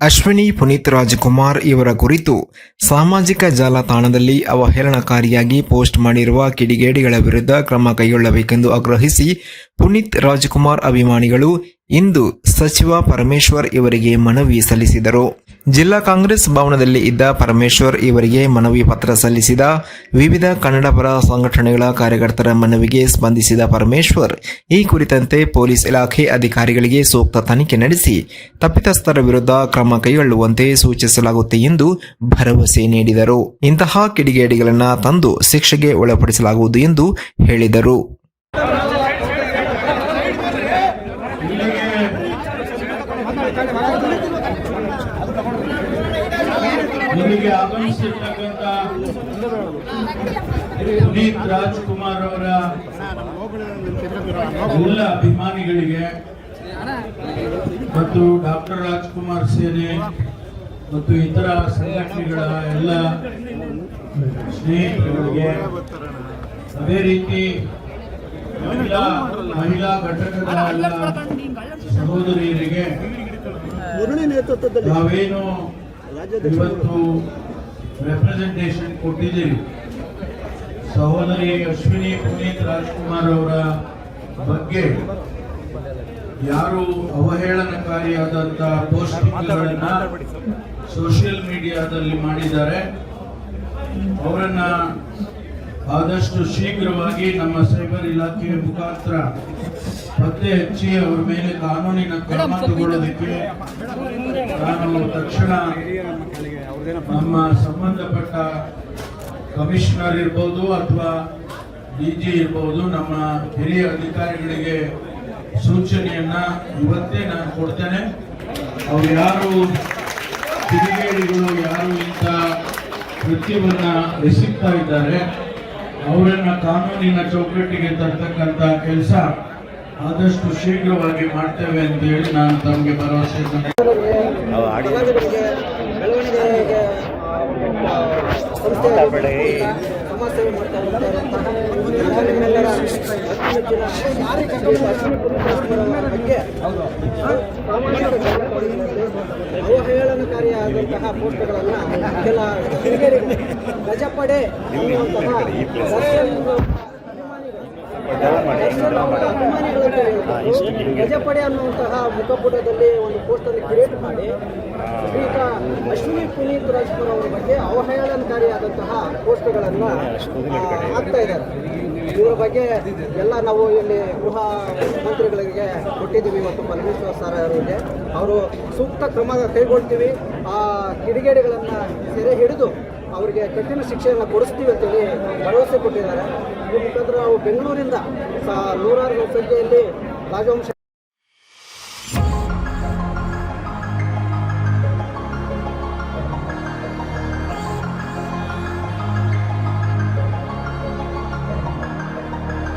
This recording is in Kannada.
ಅಶ್ವಿನಿ ಪುನೀತ್ ರಾಜ್ಕುಮಾರ್ ಇವರ ಕುರಿತು ಸಾಮಾಜಿಕ ಜಾಲತಾಣದಲ್ಲಿ ಅವಹೇಳನಕಾರಿಯಾಗಿ ಪೋಸ್ಟ್ ಮಾಡಿರುವ ಕಿಡಿಗೇಡಿಗಳ ವಿರುದ್ಧ ಕ್ರಮ ಕೈಗೊಳ್ಳಬೇಕೆಂದು ಆಗ್ರಹಿಸಿ ಪುನೀತ್ ರಾಜ್ಕುಮಾರ್ ಅಭಿಮಾನಿಗಳು ಇಂದು ಸಚಿವ ಪರಮೇಶ್ವರ್ ಇವರಿಗೆ ಮನವಿ ಸಲ್ಲಿಸಿದರು. ಜಿಲ್ಲಾ ಕಾಂಗ್ರೆಸ್ ಭವನದಲ್ಲಿ ಇದ್ದ ಪರಮೇಶ್ವರ್ ಇವರಿಗೆ ಮನವಿ ಪತ್ರ ಸಲ್ಲಿಸಿದ ವಿವಿಧ ಕನ್ನಡಪರ ಸಂಘಟನೆಗಳ ಕಾರ್ಯಕರ್ತರ ಮನವಿಗೆ ಸ್ಪಂದಿಸಿದ ಪರಮೇಶ್ವರ್ ಈ ಕುರಿತಂತೆ ಪೊಲೀಸ್ ಇಲಾಖೆ ಅಧಿಕಾರಿಗಳಿಗೆ ಸೂಕ್ತ ತನಿಖೆ ನಡೆಸಿ ತಪ್ಪಿತಸ್ಥರ ವಿರುದ್ಧ ಕ್ರಮ ಕೈಗೊಳ್ಳುವಂತೆ ಸೂಚಿಸಲಾಗುತ್ತೆ ಎಂದು ಭರವಸೆ ನೀಡಿದರು. ಇಂತಹ ಕಿಡಿಗೇಡಿಗಳನ್ನು ತಂದು ಶಿಕ್ಷೆಗೆ ಒಳಪಡಿಸಲಾಗುವುದು ಎಂದು ಹೇಳಿದರು. ಇಲ್ಲಿಗೆ ಆಗಮಿಸಿರ್ತಕ್ಕಂಥ ಪುನೀತ್ ರಾಜ್ಕುಮಾರ್ ಅವರ ಎಲ್ಲ ಅಭಿಮಾನಿಗಳಿಗೆ ಮತ್ತು ಡಾಕ್ಟರ್ ರಾಜ್ಕುಮಾರ್ ಸೇನೆ ಮತ್ತು ಇತರ ಸಂಘಟನೆಗಳ ಎಲ್ಲ ಸ್ನೇಹಿತರಿಗೆ, ಅದೇ ರೀತಿ ಮಹಿಳಾ ಘಟಕದ ಎಲ್ಲ ಸಹೋದರಿಯರಿಗೆ ನಾವೇನು ಇವತ್ತು ರೆಪ್ರೆಸೆಂಟೇಷನ್ ಕೊಟ್ಟಿದ್ದೀವಿ, ಸಹೋದರಿ ಅಶ್ವಿನಿ ಪುನೀತ್ ರಾಜ್ಕುಮಾರ್ ಅವರ ಬಗ್ಗೆ ಯಾರು ಅವಹೇಳನಕಾರಿಯಾದಂಥ ಪೋಸ್ಟಿಂಗ್ಗಳನ್ನ ಸೋಷಿಯಲ್ ಮೀಡಿಯಾದಲ್ಲಿ ಮಾಡಿದ್ದಾರೆ ಅವರನ್ನ ಆದಷ್ಟು ಶೀಘ್ರವಾಗಿ ನಮ್ಮ ಸೈಬರ್ ಇಲಾಖೆಯ ಮುಖಾಂತರ ಪತ್ತೆ ಹಚ್ಚಿ ಅವರ ಮೇಲೆ ಕಾನೂನಿನ ಕ್ರಮ ತಗೊಳ್ಳೋದಕ್ಕೆ ನಾನು ತಕ್ಷಣ ನಮ್ಮ ಸಂಬಂಧಪಟ್ಟ ಕಮಿಷನರ್ ಇರ್ಬೋದು ಅಥವಾ ಡಿಜಿ ಇರ್ಬೋದು, ನಮ್ಮ ಹಿರಿಯ ಅಧಿಕಾರಿಗಳಿಗೆ ಸೂಚನೆಯನ್ನ ಇವತ್ತೇ ನಾನು ಕೊಡ್ತೇನೆ. ಅವ್ರು ಯಾರು ಕಿಡಿಗೇಡಿಗಳು, ಯಾರು ಇಂಥ ಕೃತ್ಯವನ್ನ ಎಸಗ್ತಾ ಇದ್ದಾರೆ ಅವರನ್ನ ಕಾನೂನಿನ ಚೌಕಟ್ಟಿಗೆ ತರ್ತಕ್ಕಂಥ ಕೆಲಸ ಆದಷ್ಟು ಶೀಘ್ರವಾಗಿ ಮಾಡ್ತೇವೆ ಅಂತ ಹೇಳಿ ನಾನು ತಮಗೆ ಭರವಸೆ ಅವಹೇಳನಕಾರಿಯಾದಂತಹ ಪೋಸ್ಟ್ಗಳನ್ನು ಕೆಲ ಗಜಪಡೆ ಗಜಪಡೆ ಅನ್ನುವಂತಹ ಮುಖಪುಟದಲ್ಲಿ ಒಂದು ಪೋಸ್ಟನ್ನು ಕ್ರಿಯೇಟ್ ಮಾಡಿ ಈಗ ಅಶ್ವಿನಿ ಪುನೀತ್ ರಾಜ್ಕುಮಾರ್ ಅವರ ಬಗ್ಗೆ ಅವಹೇಳನಕಾರಿಯಾದಂತಹ ಪೋಸ್ಟ್ಗಳನ್ನು ಹಾಕ್ತಾ ಇದ್ದಾರೆ. ಇದರ ಬಗ್ಗೆ ಎಲ್ಲ ನಾವು ಇಲ್ಲಿ ಗೃಹ ಮಂತ್ರಿಗಳಿಗೆ ಕೊಟ್ಟಿದ್ದೀವಿ. ಇವತ್ತು ಪರಮೇಶ್ವರ್ ಸರ್ ಅವರಿಗೆ ಅವರು ಸೂಕ್ತ ಕ್ರಮ ಕೈಗೊಳ್ತೀವಿ, ಆ ಕಿಡಿಗೇಡಿಗಳನ್ನು ಸೆರೆ ಹಿಡಿದು ಅವರಿಗೆ ಕಠಿಣ ಶಿಕ್ಷೆಯನ್ನು ಕೊಡಿಸ್ತೀವಿ ಅಂತೇಳಿ ಭರವಸೆ ಕೊಟ್ಟಿದ್ದಾರೆ. ಈ ಮುಖಾಂತರ ನಾವು ಬೆಂಗಳೂರಿಂದ ನೂರಾರು ಸಂಖ್ಯೆಯಲ್ಲಿ ರಾಜವಂಶ